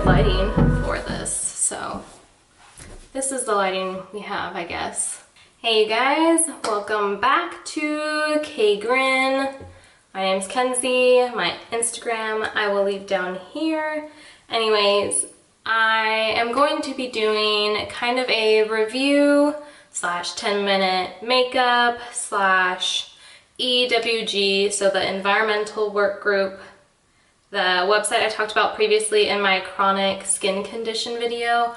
lighting for this, so this is the lighting we have, I guess. Hey you guys, welcome back to KGrin. My name's Kenzie. My Instagram I will leave down here. Anyways, I am going to be doing kind of a review slash 10-minute makeup slash EWG, so the environmental work group, the website I talked about previously in my chronic skin condition video.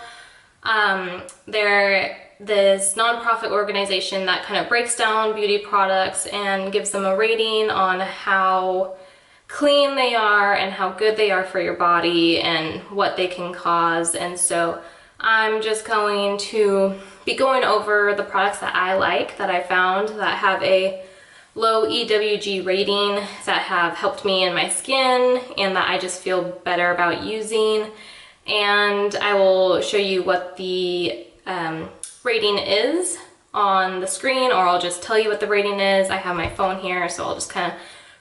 They're this nonprofit organization that kind of breaks down beauty products and gives them a rating on how clean they are and how good they are for your body and what they can cause. And so I'm just going to be going over the products that I like, that I found that have a low EWG rating, that have helped me in my skin and that I just feel better about using. And I will show you what the rating is on the screen, or I'll just tell you what the rating is. I have my phone here, so I'll just kind of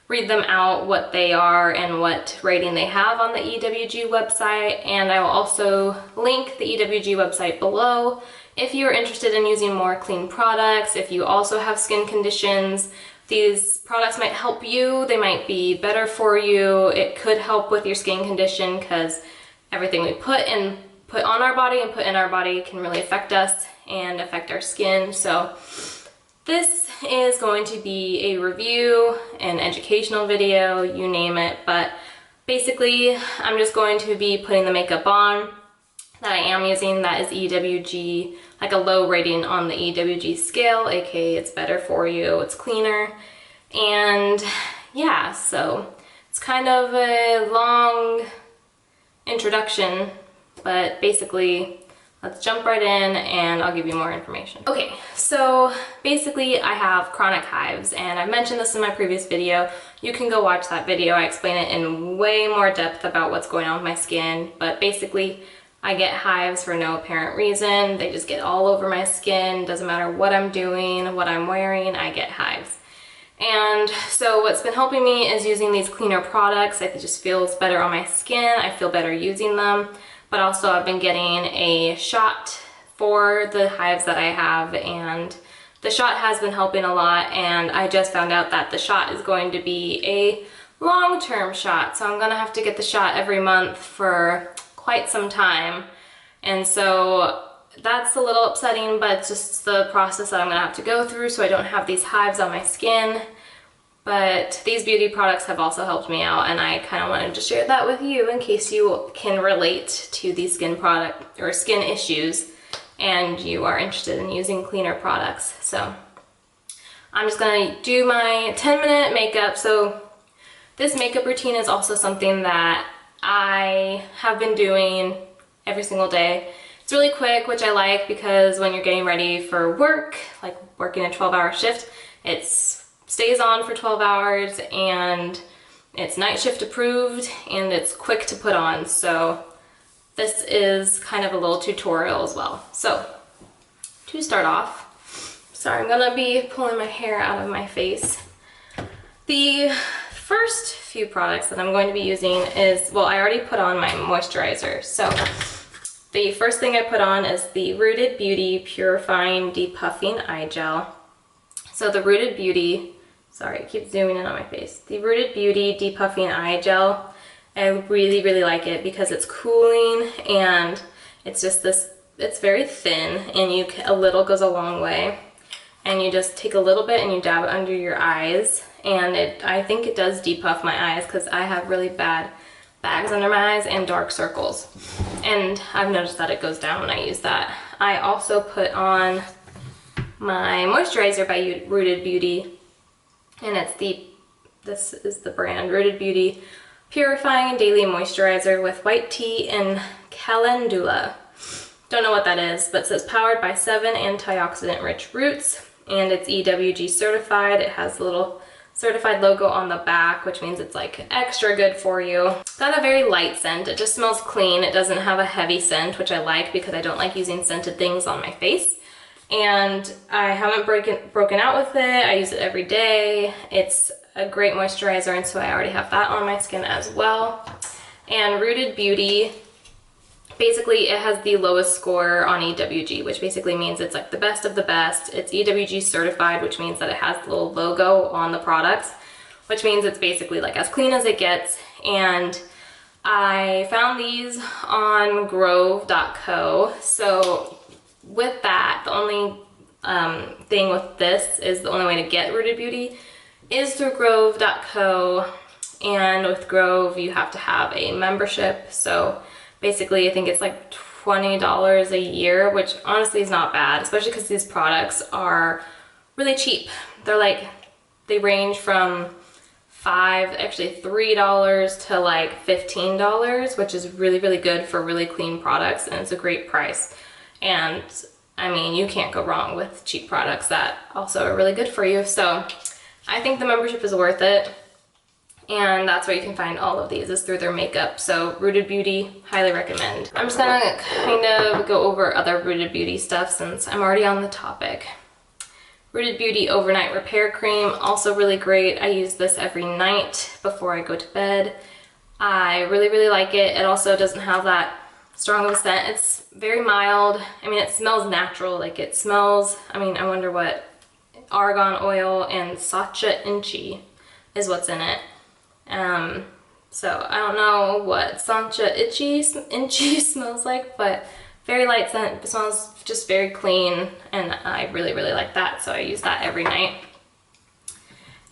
read them out, what they are and what rating they have on the EWG website. And I will also link the EWG website below if you're interested in using more clean products. If you also have skin conditions, these products might help you. They might be better for you. It could help with your skin condition because everything we put on our body and put in our body can really affect us and affect our skin. So this is going to be a review, an educational video, you name it, but basically I'm just going to be putting the makeup on that I am using that is EWG, like a low rating on the EWG scale, aka it's better for you, it's cleaner. And yeah, so it's kind of a long introduction, but basically let's jump right in and I'll give you more information. Okay, so basically I have chronic hives, and I mentioned this in my previous video. You can go watch that video. I explain it in way more depth about what's going on with my skin, but basically I get hives for no apparent reason. They just get all over my skin. Doesn't matter what I'm doing, what I'm wearing, I get hives. And so what's been helping me is using these cleaner products. It just feels better on my skin. I feel better using them. But also I've been getting a shot for the hives that I have, and the shot has been helping a lot. And I just found out that the shot is going to be a long-term shot. So I'm gonna have to get the shot every month for quite some time. And so that's a little upsetting, but it's just the process that I'm gonna have to go through so I don't have these hives on my skin. But these beauty products have also helped me out, and I kind of wanted to share that with you in case you can relate to these skin product or skin issues and you are interested in using cleaner products. So I'm just gonna do my 10-minute makeup. So this makeup routine is also something that I have been doing every single day. It's really quick, which I like, because when you're getting ready for work, like working a 12-hour shift, it stays on for 12 hours and it's night shift approved and it's quick to put on. So this is kind of a little tutorial as well. So to start off, sorry, I'm gonna be pulling my hair out of my face. The first few products that I'm going to be using is, well, I already put on my moisturizer. So the first thing I put on is the Rooted Beauty Purifying De-Puffing Eye Gel. So the Rooted Beauty, sorry, I keep zooming in on my face. The Rooted Beauty De-Puffing Eye Gel, I really, really like it because it's cooling and it's just this, it's very thin, and a little goes a long way. And you just take a little bit and you dab it under your eyes, and I think it does depuff my eyes because I have really bad bags under my eyes and dark circles. And I've noticed that it goes down when I use that. I also put on my moisturizer by Rooted Beauty, and this is the brand Rooted Beauty Purifying Daily Moisturizer with white tea and calendula. Don't know what that is, but it says powered by 7 antioxidant rich roots, and it's EWG certified. It has a little certified logo on the back, which means it's like extra good for you. It's got a very light scent. It just smells clean. It doesn't have a heavy scent, which I like because I don't like using scented things on my face. And I haven't broken out with it. I use it every day. It's a great moisturizer, and so I already have that on my skin as well. And Rooted Beauty Basically, it has the lowest score on EWG, which basically means it's like the best of the best. It's EWG certified, which means that it has the little logo on the products, which means it's basically like as clean as it gets. And I found these on grove.co. So with that, the only thing with this is the only way to get Rooted Beauty is through grove.co. And with Grove, you have to have a membership. So basically, I think it's like $20 a year, which honestly is not bad, especially because these products are really cheap. They range from $3 to like $15, which is really, really good for really clean products, and it's a great price. And I mean, you can't go wrong with cheap products that also are really good for you. So I think the membership is worth it. And that's where you can find all of these, is through their makeup. So Rooted Beauty, highly recommend. I'm just gonna kind of go over other Rooted Beauty stuff since I'm already on the topic. Rooted Beauty Overnight Repair Cream, also really great. I use this every night before I go to bed. I really, really like it. It also doesn't have that strong of a scent. It's very mild. I mean, it smells natural. Like it smells, I mean, I wonder what, argan oil and sacha inchi is what's in it. So I don't know what Sancha Inchi smells like, but very light scent. It smells just very clean, and I really, really like that, so I use that every night.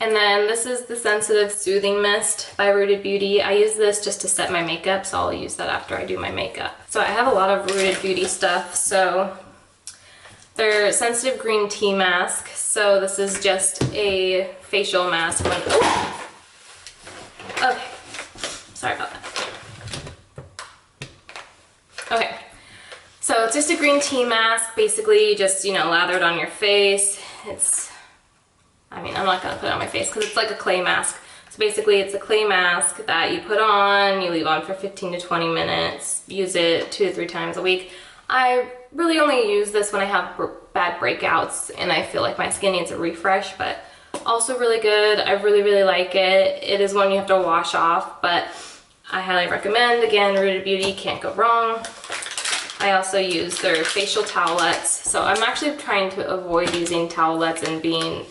And then this is the Sensitive Soothing Mist by Rooted Beauty. I use this just to set my makeup, so I'll use that after I do my makeup. So I have a lot of Rooted Beauty stuff. So their Sensitive Green Tea Mask. So this is just a facial mask. Okay, sorry about that. Okay, so it's just a green tea mask, basically just, you know, lathered on your face. I mean, I'm not gonna put it on my face because it's like a clay mask. So basically it's a clay mask that you put on, you leave on for 15 to 20 minutes, use it 2 to 3 times a week. I really only use this when I have bad breakouts and I feel like my skin needs a refresh, but also really good. I really, really like it. It is one you have to wash off, but I highly recommend. Again, Rooted Beauty, can't go wrong. I also use their facial towelettes. So I'm actually trying to avoid using towelettes and being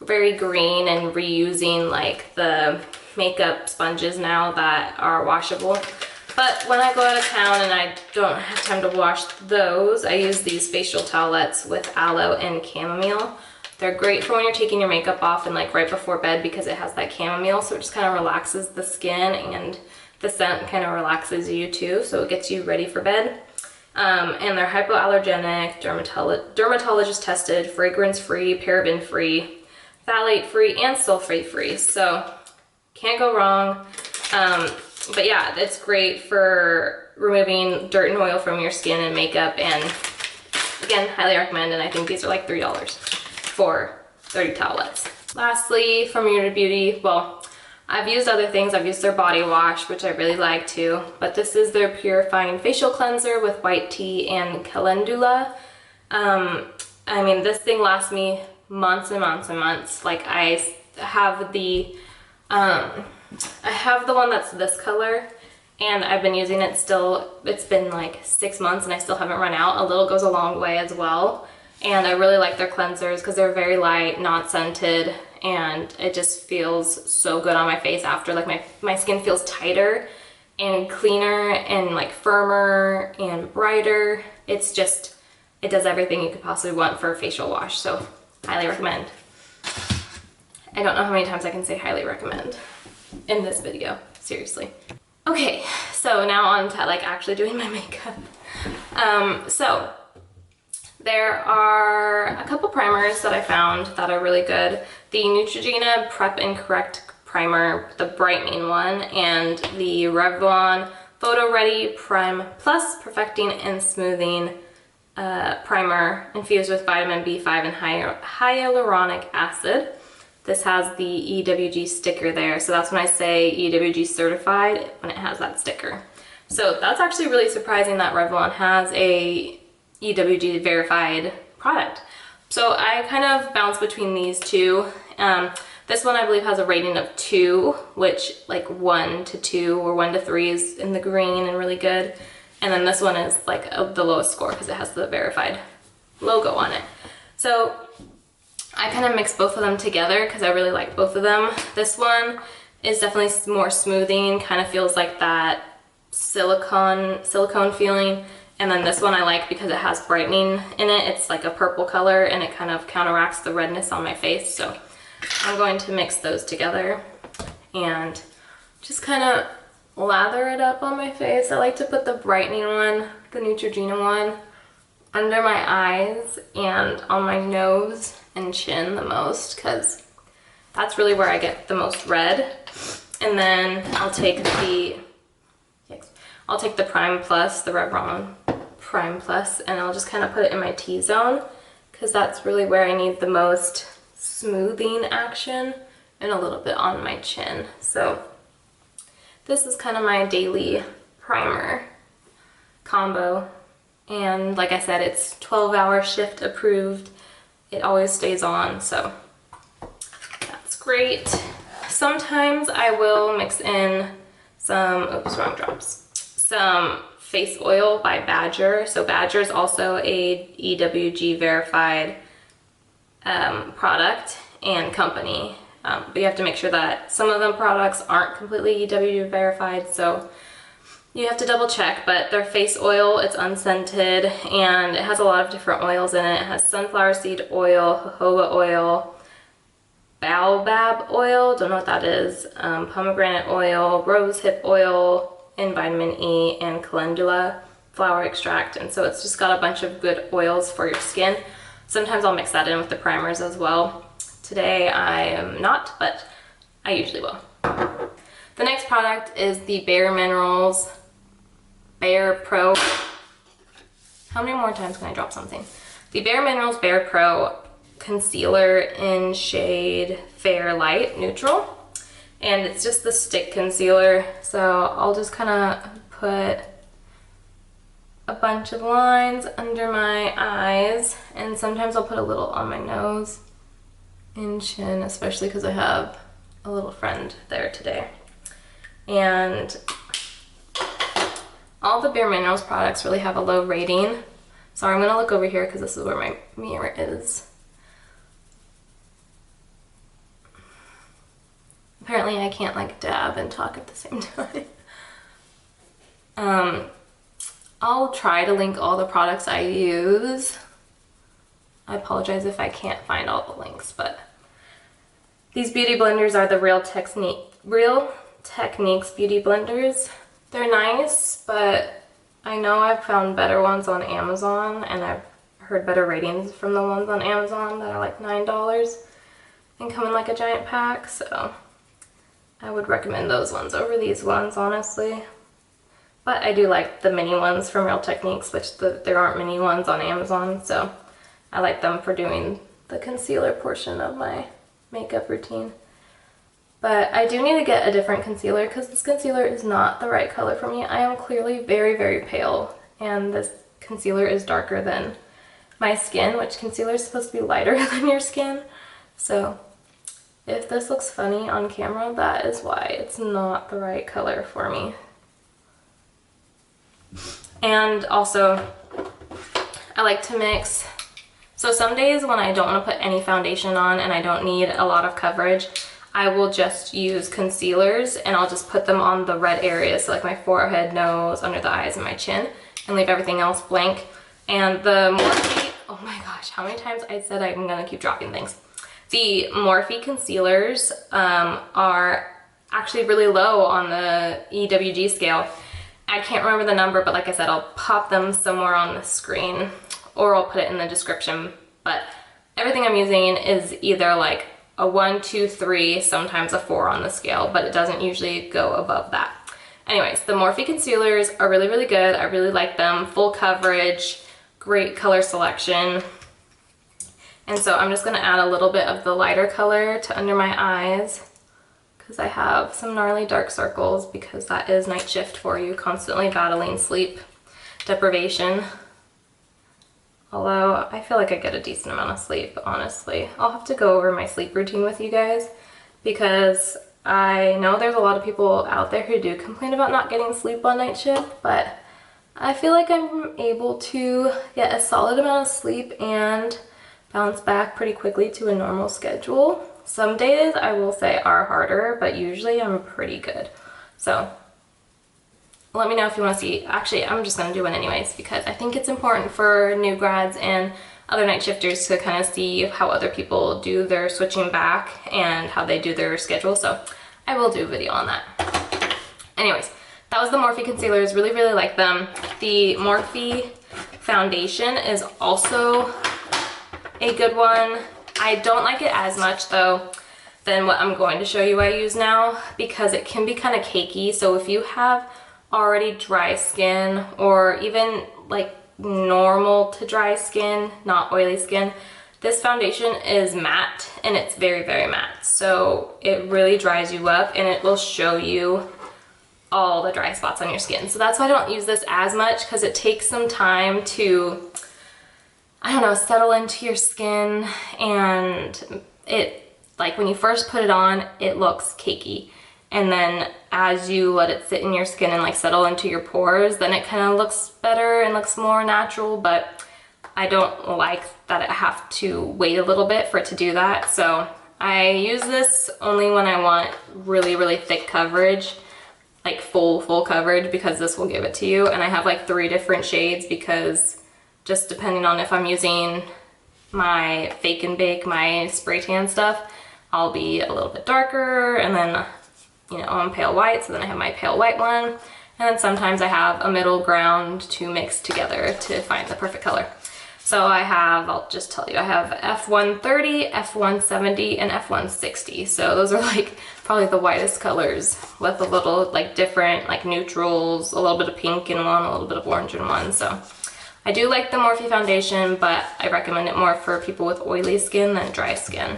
very green and reusing like the makeup sponges now that are washable. But when I go out of town and I don't have time to wash those, I use these facial towelettes with aloe and chamomile. They're great for when you're taking your makeup off and like right before bed because it has that chamomile, so it just kind of relaxes the skin, and the scent kind of relaxes you too, so it gets you ready for bed. And they're hypoallergenic, dermatologist tested, fragrance free, paraben free, phthalate free, and sulfate free, so can't go wrong. But yeah, it's great for removing dirt and oil from your skin and makeup, and again, highly recommend. And I think these are like $3 for 30 towelettes. Lastly, from Rooted Beauty, well, I've used other things. I've used their body wash, which I really like too, but this is their Purifying Facial Cleanser with white tea and calendula. I mean, this thing lasts me months and months and months. Like I have the one that's this color, and I've been using it still. It's been like 6 months and I still haven't run out. A little goes a long way as well. And I really like their cleansers because they're very light, not scented, and it just feels so good on my face after. Like my skin feels tighter and cleaner and like firmer and brighter. It's just, it does everything you could possibly want for a facial wash, so highly recommend. I don't know how many times I can say highly recommend in this video, seriously. Okay, so now on to like actually doing my makeup. So there are a couple primers that I found that are really good. The Neutrogena Prep and Correct Primer, the brightening one, and the Revlon Photo Ready Prime Plus Perfecting and Smoothing Primer infused with vitamin B5 and hyaluronic acid. This has the EWG sticker there, so that's when I say EWG certified, when it has that sticker. So that's actually really surprising that Revlon has a EWG verified product. So I kind of bounce between these two. This one I believe has a rating of 2, which like 1 to 2 or 1 to 3 is in the green and really good. And then this one is like the lowest score because it has the verified logo on it. So I kind of mix both of them together because I really like both of them. This one is definitely more smoothing, kind of feels like that silicone feeling. And then this one I like because it has brightening in it. It's like a purple color and it kind of counteracts the redness on my face. So I'm going to mix those together and just kind of lather it up on my face. I like to put the brightening one, the Neutrogena one, under my eyes and on my nose and chin the most because that's really where I get the most red. And then I'll take the Prime Plus, the Revlon Prime Plus, and I'll just kind of put it in my T-zone because that's really where I need the most smoothing action, and a little bit on my chin. So this is kind of my daily primer combo. And like I said, it's 12-hour shift approved. It always stays on, so that's great. Sometimes I will mix in some, oops, wrong drops, some face oil by Badger. So Badger is also a EWG verified product and company. But you have to make sure that some of them products aren't completely EWG verified, so you have to double check. But their face oil, it's unscented and it has a lot of different oils in it. It has sunflower seed oil, jojoba oil, baobab oil, don't know what that is, pomegranate oil, rosehip oil, and vitamin E, and calendula flower extract. And so it's just got a bunch of good oils for your skin. Sometimes I'll mix that in with the primers as well. Today I am not, but I usually will. The next product is the Bare Minerals Bare Pro. How many more times can I drop something? The Bare Minerals Bare Pro Concealer in shade Fair Light Neutral. And it's just the stick concealer. So I'll just kind of put a bunch of lines under my eyes, and sometimes I'll put a little on my nose and chin, especially because I have a little friend there today. And all the Bare Minerals products really have a low rating. So I'm gonna look over here because this is where my mirror is. Apparently I can't like dab and talk at the same time. I'll try to link all the products I use. I apologize if I can't find all the links, but these beauty blenders are the Real Techniques beauty blenders. They're nice, but I know I've found better ones on Amazon, and I've heard better ratings from the ones on Amazon that are like $9 and come in like a giant pack, so I would recommend those ones over these ones, honestly. But I do like the mini ones from Real Techniques, which there aren't mini ones on Amazon, so I like them for doing the concealer portion of my makeup routine. But I do need to get a different concealer because this concealer is not the right color for me. I am clearly very, very pale, and this concealer is darker than my skin, which concealer is supposed to be lighter than your skin. So if this looks funny on camera, that is why it's not the right color for me. And also, I like to mix. So some days when I don't want to put any foundation on and I don't need a lot of coverage, I will just use concealers and I'll just put them on the red areas, so like my forehead, nose, under the eyes, and my chin, and leave everything else blank. And the Morphe, oh my gosh, how many times I said I'm gonna keep dropping things. The Morphe concealers are actually really low on the EWG scale. I can't remember the number, but like I said, I'll pop them somewhere on the screen or I'll put it in the description. But everything I'm using is either like a 1, 2, 3, sometimes a 4 on the scale, but it doesn't usually go above that. Anyways, the Morphe concealers are really, really good. I really like them. Full coverage, great color selection. And so I'm just gonna add a little bit of the lighter color to under my eyes because I have some gnarly dark circles, because that is night shift for you, constantly battling sleep deprivation. Although I feel like I get a decent amount of sleep, honestly. I'll have to go over my sleep routine with you guys, because I know there's a lot of people out there who do complain about not getting sleep on night shift, but I feel like I'm able to get a solid amount of sleep and bounce back pretty quickly to a normal schedule. Some days I will say are harder, but usually I'm pretty good. So let me know if you want to see. Actually, I'm just going to do it anyways because I think it's important for new grads and other night shifters to kind of see how other people do their switching back and how they do their schedule. So I will do a video on that. Anyways, that was the Morphe concealers. Really, really like them. The Morphe foundation is also a good one. I don't like it as much though than what I'm going to show you I use now because it can be kind of cakey. So if you have already dry skin or even like normal to dry skin, not oily skin, this foundation is matte and it's very, very matte. So it really dries you up and it will show you all the dry spots on your skin. So that's why I don't use this as much because it takes some time to, I don't know, settle into your skin, and it, like when you first put it on, it looks cakey. And then as you let it sit in your skin and like settle into your pores, then it kind of looks better and looks more natural, but I don't like that I have to wait a little bit for it to do that. So I use this only when I want really, really thick coverage, like full coverage, because this will give it to you. And I have like 3 different shades because just depending on if I'm using my Fake and Bake, my spray tan stuff, I'll be a little bit darker, and then, you know, I'm pale white, so then I have my pale white one, and then sometimes I have a middle ground to mix together to find the perfect color. So I have, I'll just tell you, I have F130, F170, and F160. So those are like probably the whitest colors with a little like different like neutrals, a little bit of pink in one, a little bit of orange in one. So I do like the Morphe foundation, but I recommend it more for people with oily skin than dry skin.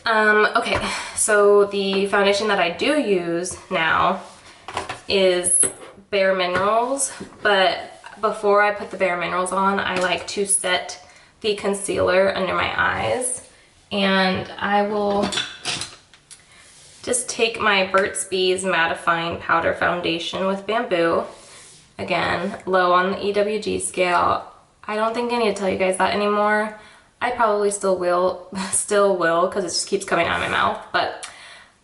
Okay, so the foundation that I do use now is Bare Minerals, but before I put the Bare Minerals on, I like to set the concealer under my eyes, and I will just take my Burt's Bees Mattifying Powder Foundation with Bamboo. Again, low on the EWG scale. I don't think I need to tell you guys that anymore. I probably still will, because it just keeps coming out of my mouth, but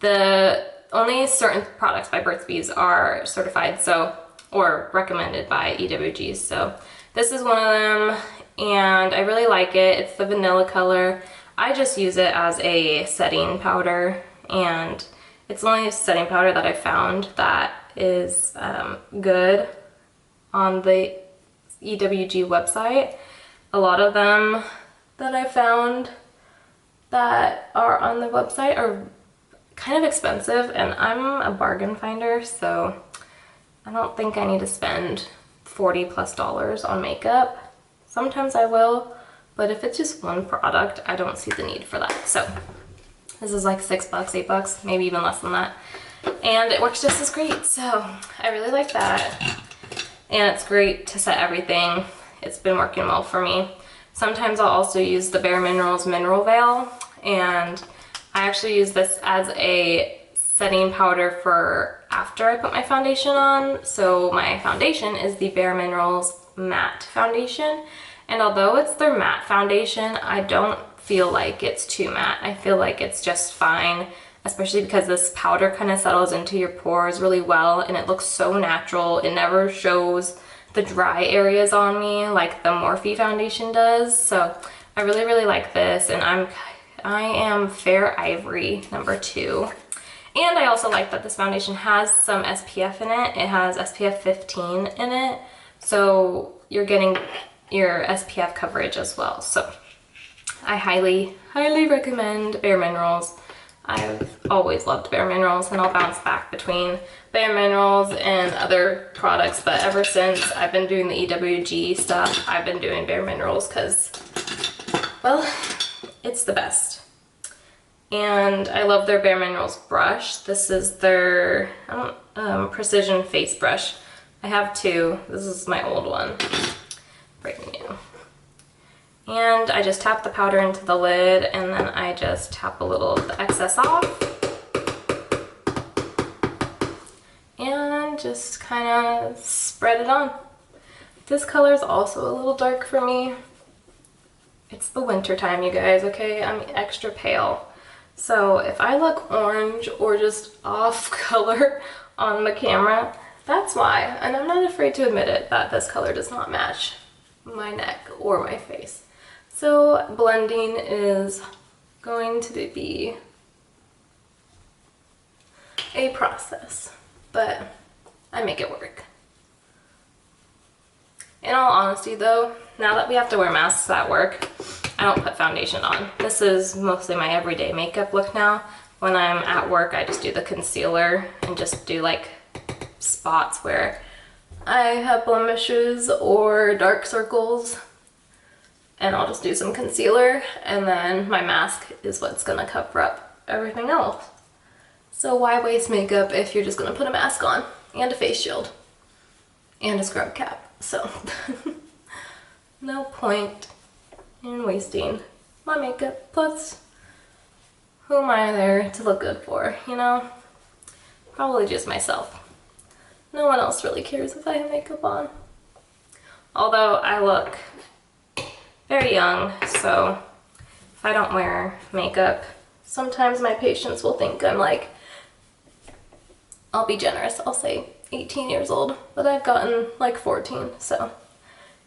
the only certain products by Burt's Bees are certified, so, or recommended by EWG, so this is one of them, and I really like it. It's the vanilla color. I just use it as a setting powder, and it's the only setting powder that I found that is good on the EWG website. A lot of them that I found that are on the website are kind of expensive, and I'm a bargain finder, so I don't think I need to spend $40+ on makeup. Sometimes I will, but if it's just one product, I don't see the need for that. So this is like $6, $8, maybe even less than that. And it works just as great, so I really like that. And it's great to set everything. It's been working well for me. Sometimes I'll also use the Bare Minerals Mineral Veil, and I actually use this as a setting powder for after I put my foundation on. So my foundation is the Bare Minerals Matte Foundation, and although it's their matte foundation, I don't feel like it's too matte. I feel like it's just fine, especially because this powder kind of settles into your pores really well, and it looks so natural. It never shows the dry areas on me like the Morphe foundation does. So I really, really like this, and I am Fair Ivory #2. And I also like that this foundation has some SPF in it. It has SPF 15 in it, so you're getting your SPF coverage as well. So I highly, highly recommend Bare Minerals. I've always loved Bare Minerals, and I'll bounce back between Bare Minerals and other products, but ever since I've been doing the EWG stuff, I've been doing Bare Minerals because, well, it's the best. And I love their Bare Minerals brush. This is their precision face brush. I have 2. This is my old one, brand new. And I just tap the powder into the lid, and then I just tap a little of the excess off. And and just kind of spread it on. This color is also a little dark for me. It's the winter time, you guys, okay? I'm extra pale. So if I look orange or just off color on the camera, that's why. And I'm not afraid to admit it, that this color does not match my neck or my face. So blending is going to be a process, but I make it work. In all honesty though, now that we have to wear masks at work, I don't put foundation on. This is mostly my everyday makeup look now. When I'm at work, I just do the concealer and just do like spots where I have blemishes or dark circles, and I'll just do some concealer, and then my mask is what's gonna cover up everything else. So why waste makeup if you're just gonna put a mask on and a face shield and a scrub cap? So no point in wasting my makeup. Plus, who am I there to look good for, you know? Probably just myself. No one else really cares if I have makeup on. Although I look very young, so if I don't wear makeup, sometimes my patients will think I'm like, I'll be generous, I'll say 18 years old, but I've gotten like 14, so,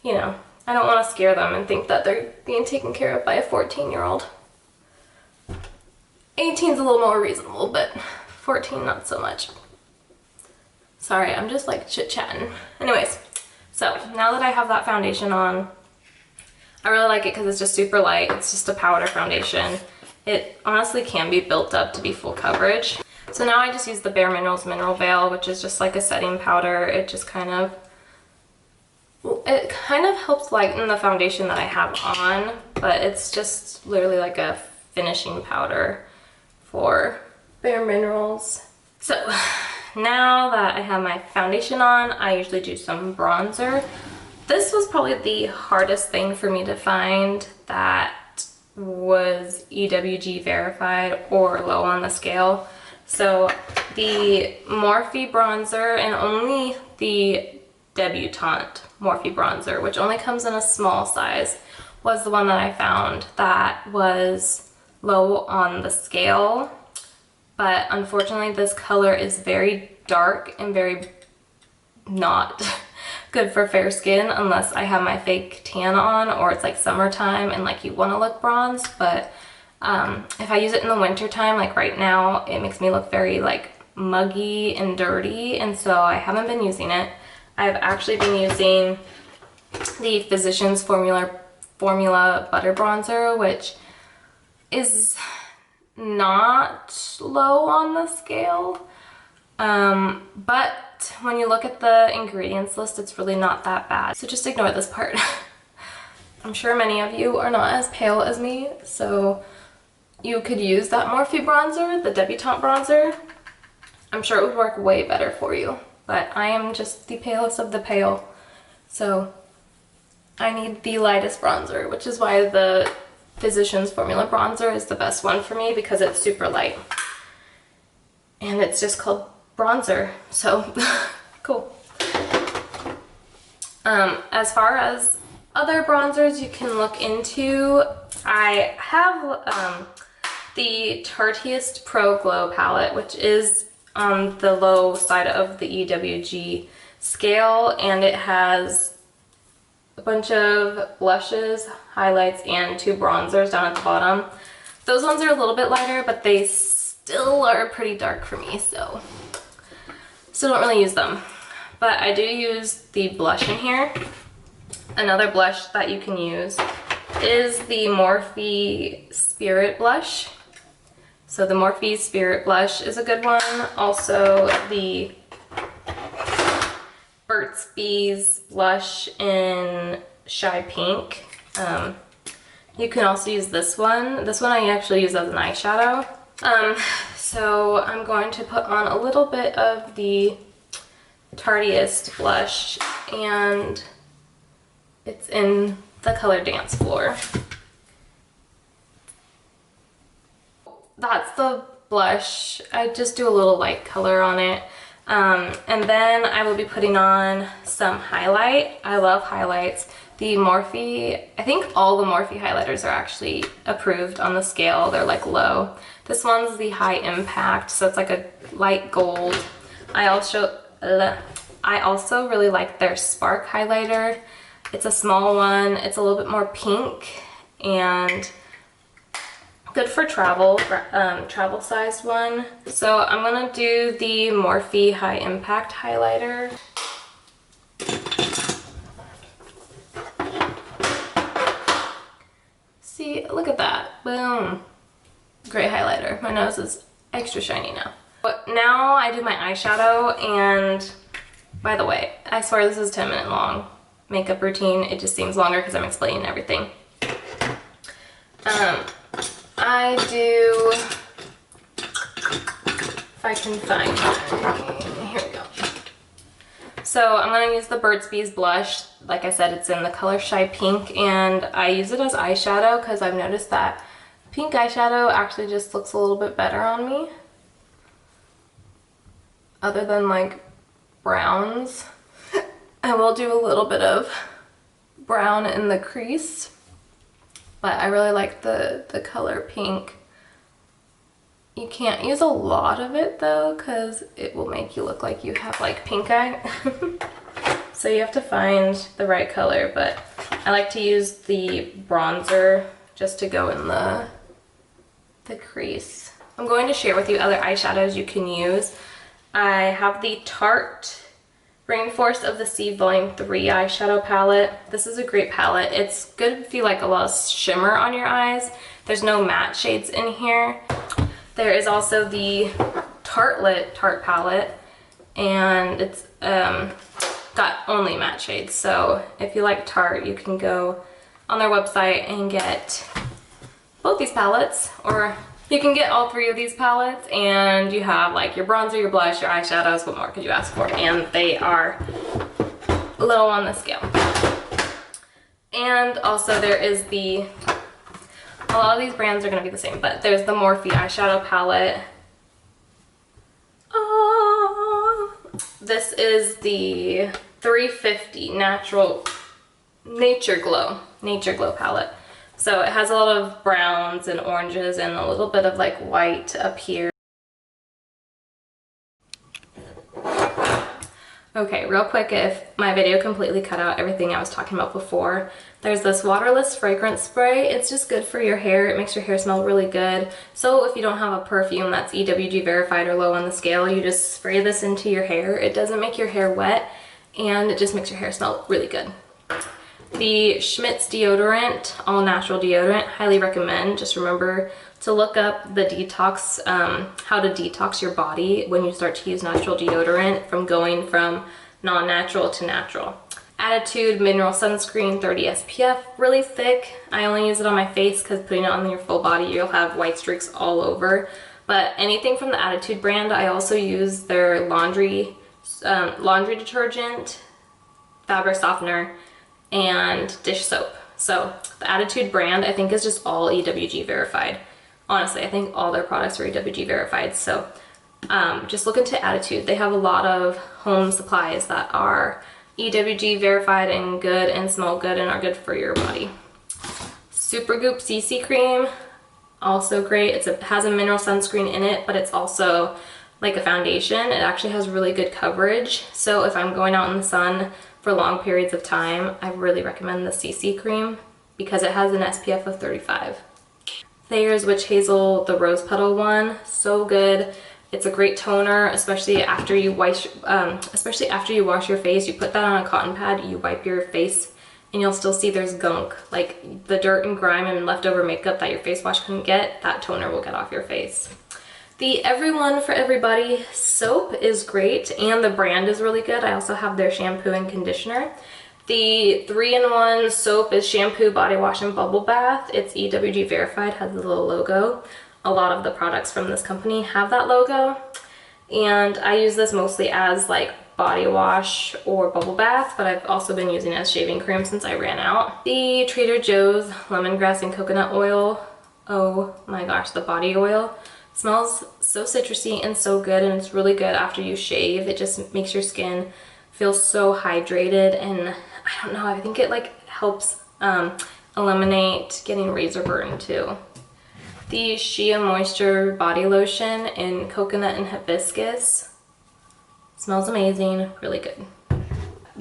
you know, I don't want to scare them and think that they're being taken care of by a 14-year-old. 18's a little more reasonable, but 14 not so much. Sorry, I'm just like chit-chatting. Anyways, so now that I have that foundation on, I really like it because it's just super light. It's just a powder foundation. It honestly can be built up to be full coverage. So now I just use the Bare Minerals Mineral Veil, which is just like a setting powder. It just kind of helps lighten the foundation that I have on, but it's just literally like a finishing powder for Bare Minerals. So now that I have my foundation on, I usually do some bronzer. This was probably the hardest thing for me to find that was EWG verified or low on the scale. So the Morphe bronzer, and only the Debutante Morphe bronzer, which only comes in a small size, was the one that I found that was low on the scale. But unfortunately this color is very dark and very not good for fair skin unless I have my fake tan on or it's like summertime and like you want to look bronzed. But if I use it in the winter time, like right now, it makes me look very like muggy and dirty, and so I haven't been using it. I've actually been using the Physicians Formula Butter Bronzer, which is not low on the scale, but when you look at the ingredients list, it's really not that bad. So just ignore this part. I'm sure many of you are not as pale as me, so you could use that Morphe bronzer, the Debutante bronzer. I'm sure it would work way better for you, but I am just the palest of the pale, so I need the lightest bronzer, which is why the Physicians Formula Bronzer is the best one for me, because it's super light. And it's just called bronzer, so cool. As far as other bronzers you can look into, I have the Tartiest Pro Glow palette, which is on the low side of the EWG scale, and it has a bunch of blushes, highlights, and 2 bronzers down at the bottom. Those ones are a little bit lighter, but they still are pretty dark for me, so still don't really use them. But I do use the blush in here. Another blush that you can use is the Morphe Spirit Blush. So the Morphe Spirit Blush is a good one. Also the Burt's Bees blush in Shy Pink. You can also use this one. This one I actually use as an eyeshadow. So I'm going to put on a little bit of the Tartiest blush, and it's in the color Dance Floor. That's the blush. I just do a little light color on it. And then I will be putting on some highlight. I love highlights. The Morphe, I think all the Morphe highlighters are actually approved on the scale. They're like low. This one's the high impact, so it's like a light gold. I also really like their Spark highlighter. It's a small one. It's a little bit more pink and good for travel, travel sized one. So I'm gonna do the Morphe High Impact highlighter. See, look at that, boom. Great highlighter. My nose is extra shiny now. But now I do my eyeshadow, and by the way, I swear this is 10-minute long makeup routine. It just seems longer because I'm explaining everything. I do, if I can find it, here we go. So I'm gonna use the Burt's Bees blush. Like I said, it's in the color Shy Pink, and I use it as eyeshadow because I've noticed that pink eyeshadow actually just looks a little bit better on me. Other than like browns. I will do a little bit of brown in the crease. But I really like the color pink. You can't use a lot of it though, because it will make you look like you have like pink eye. So you have to find the right color, but I like to use the bronzer just to go in the crease. I'm going to share with you other eyeshadows you can use. I have the Tarte Rainforest of the Sea Volume 3 eyeshadow palette. This is a great palette. It's good if you like a lot of shimmer on your eyes. There's no matte shades in here. There is also the Tartelette Tarte palette, and it's got only matte shades. So if you like Tarte, you can go on their website and get both these palettes, or you can get all three of these palettes, and you have like your bronzer, your blush, your eyeshadows. What more could you ask for? And they are low on the scale. And also there is a lot of these brands are going to be the same, but there's the Morphe eyeshadow palette. This is the 350 Nature Glow palette. So it has a lot of browns and oranges and a little bit of like white up here. Okay, real quick, if my video completely cut out everything I was talking about before, there's this Waterless fragrance spray. It's just good for your hair. It makes your hair smell really good. So if you don't have a perfume that's EWG verified or low on the scale, you just spray this into your hair. It doesn't make your hair wet, and it just makes your hair smell really good. The Schmidt's deodorant, all natural deodorant, highly recommend. Just remember to look up the detox, how to detox your body when you start to use natural deodorant, from going from non-natural to natural. Attitude Mineral Sunscreen 30 SPF, really thick. I only use it on my face because putting it on your full body, you'll have white streaks all over. But anything from the Attitude brand, I also use their laundry detergent, fabric softener, and dish soap. So the Attitude brand, I think, is just all EWG verified. Honestly, I think all their products are EWG verified. So just look into Attitude. They have a lot of home supplies that are EWG verified and good and smell good and are good for your body. Supergoop CC cream, also great. It has a mineral sunscreen in it, but it's also like a foundation. It actually has really good coverage. So if I'm going out in the sun for long periods of time, I really recommend the CC cream because it has an SPF of 35. Thayer's Witch Hazel, the rose petal one, so good. It's a great toner, especially after you wash your face. You put that on a cotton pad, you wipe your face, and you'll still see there's gunk, like the dirt and grime and leftover makeup that your face wash couldn't get. That toner will get off your face. The Everyone for Everybody soap is great, and the brand is really good. I also have their shampoo and conditioner. The 3-in-1 soap is shampoo, body wash, and bubble bath. It's EWG verified, has the little logo. A lot of the products from this company have that logo, and I use this mostly as like body wash or bubble bath, but I've also been using it as shaving cream since I ran out. The Trader Joe's lemongrass and coconut oil, oh my gosh, the body oil, Smells so citrusy and so good, and it's really good after you shave. It just makes your skin feel so hydrated, and I don't know, I think it like helps eliminate getting razor burn too. The Shea Moisture Body Lotion in Coconut and Hibiscus. Smells amazing, really good.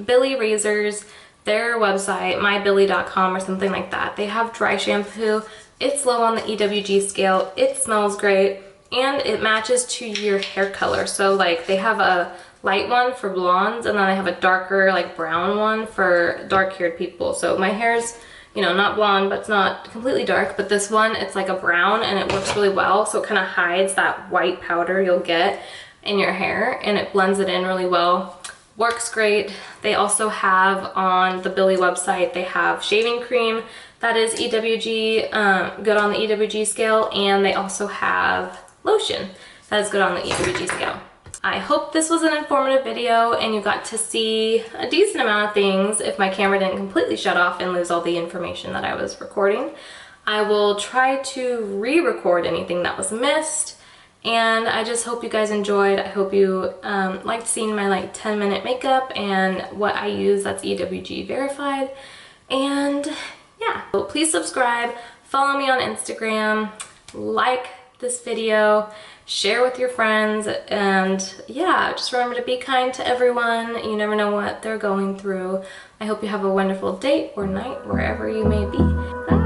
Billie Razors, their website, mybillie.com or something like that. They have dry shampoo. It's low on the EWG scale. It smells great, and it matches to your hair color. So like they have a light one for blondes, and then they have a darker like brown one for dark haired people. So my hair's, you know, not blonde, but it's not completely dark, but this one, it's like a brown, and it works really well. So it kind of hides that white powder you'll get in your hair, and it blends it in really well. Works great. They also have on the Billie website, they have shaving cream that is EWG, good on the EWG scale, and they also have lotion that is good on the EWG scale. I hope this was an informative video and you got to see a decent amount of things if my camera didn't completely shut off and lose all the information that I was recording. I will try to re-record anything that was missed, and I just hope you guys enjoyed. I hope you liked seeing my like 10-minute makeup and what I use that's EWG verified. And yeah, so please subscribe, follow me on Instagram, like this video, share with your friends, and yeah, just remember to be kind to everyone. You never know what they're going through. I hope you have a wonderful day or night wherever you may be. Bye.